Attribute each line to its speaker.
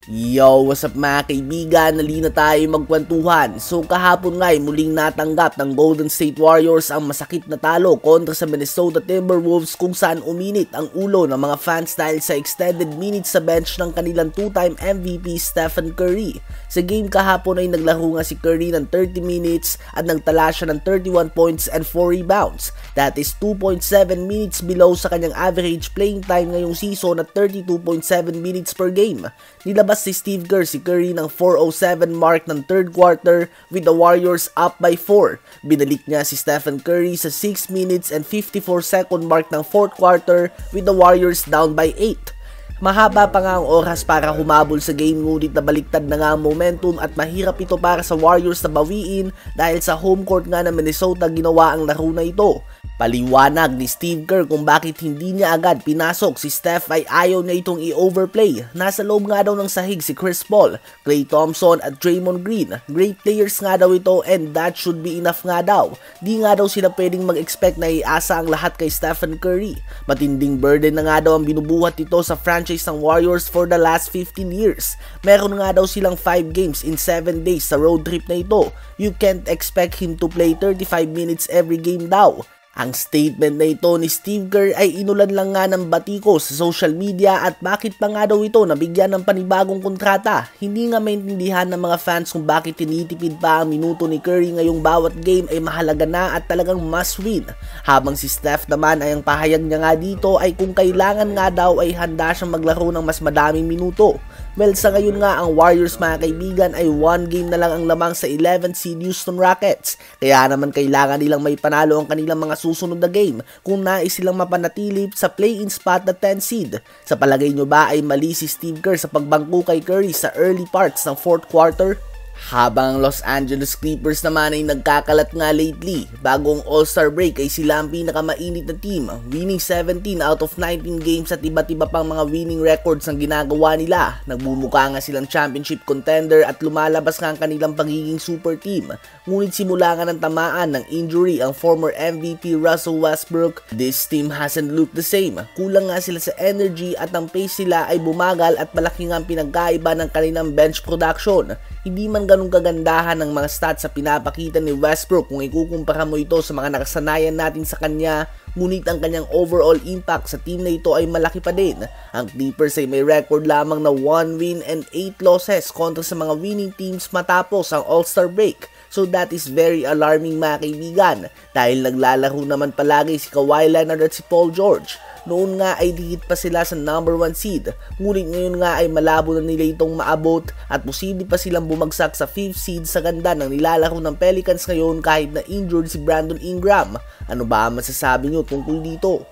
Speaker 1: Yo, what's up mga kaibigan? Nali na tayo magkwentuhan. So kahapon nga ay muling natanggap ng Golden State Warriors ang masakit na talo kontra sa Minnesota Timberwolves kung saan uminit ang ulo ng mga fans dahil sa extended minutes sa bench ng kanilang two-time MVP Stephen Curry. Sa game kahapon ay naglaro nga si Curry ng 30 minutes at nagtala siya ng 31 points and 4 rebounds. That is 2.7 minutes below sa kanyang average playing time ngayong season at 32.7 minutes per game. Nilabas si Steve Kerr si Curry ng 4:07 mark ng third quarter with the Warriors up by 4. Binalik niya si Stephen Curry sa 6 minutes and 54 second mark ng fourth quarter with the Warriors down by 8. Mahaba pa nga ang oras para humabol sa game ngunit nabaliktad na nga ang momentum at mahirap ito para sa Warriors na bawiin dahil sa home court nga ng Minnesota ginawa ang laro na ito. Paliwanag ni Steve Kerr kung bakit hindi niya agad pinasok si Steph ay ayaw niya itong i-overplay. Nasa loob nga daw ng sahig si Chris Paul, Klay Thompson at Draymond Green. Great players nga daw ito and that should be enough nga daw. Di nga daw sila pwedeng mag-expect na iasa ang lahat kay Stephen Curry. Matinding burden na nga daw ang binubuhat ito sa franchise ng Warriors for the last 15 years. Meron nga daw silang 5 games in 7 days sa road trip na ito. You can't expect him to play 35 minutes every game daw. Ang statement na ito ni Steve Kerr ay inulan lang nga ng batiko sa social media at bakit pa nga daw ito nabigyan ng panibagong kontrata. Hindi nga maintindihan ng mga fans kung bakit tinitipid pa ang minuto ni Curry ngayong bawat game ay mahalaga na at talagang must win. Habang si Steph naman ay ang pahayag niya nga dito ay kung kailangan nga daw ay handa siyang maglaro ng mas madaming minuto. Well, sa ngayon nga ang Warriors mga kaibigan ay 1 game na lang ang lamang sa 11th seed Houston Rockets. Kaya naman kailangan nilang may panalo ang kanilang mga susunod na game kung nais silang mapanatili sa play-in spot na 10 seed. Sa palagay nyo ba ay mali si Steve Kerr sa pagbangko kay Curry sa early parts ng fourth quarter? Habang Los Angeles Clippers naman ay nagkakalat nga lately, bagong All-Star break ay sila ang pinakamainit na team, winning 17 out of 19 games at iba't iba pang mga winning records ang ginagawa nila. Nagbumuka nga silang championship contender at lumalabas nga ang kanilang pagiging super team. Ngunit simula nga ng tamaan ng injury ang former MVP Russell Westbrook, this team hasn't looked the same. Kulang nga sila sa energy at ang pace nila ay bumagal at malaki nga ang pinagkaiba ng kanilang bench production. Hindi man ganun kagandahan ng mga stats sa pinapakita ni Westbrook kung ikukumpara mo ito sa mga nakasanayan natin sa kanya, ngunit ang kanyang overall impact sa team na ito ay malaki pa din. Ang Clippers ay may record lamang na 1 win and 8 losses kontra sa mga winning teams matapos ang All-Star break. So that is very alarming mga kaibigan dahil naglalaro naman palagi si Kawhi Leonard at si Paul George. Noon nga ay dikit pa sila sa number 1 seed, ngunit ngayon nga ay malabo na nila itong maabot at posible pa silang bumagsak sa 5th seed sa ganda ng nilalaro ng Pelicans ngayon kahit na injured si Brandon Ingram. Ano ba ang masasabi nyo tungkol dito?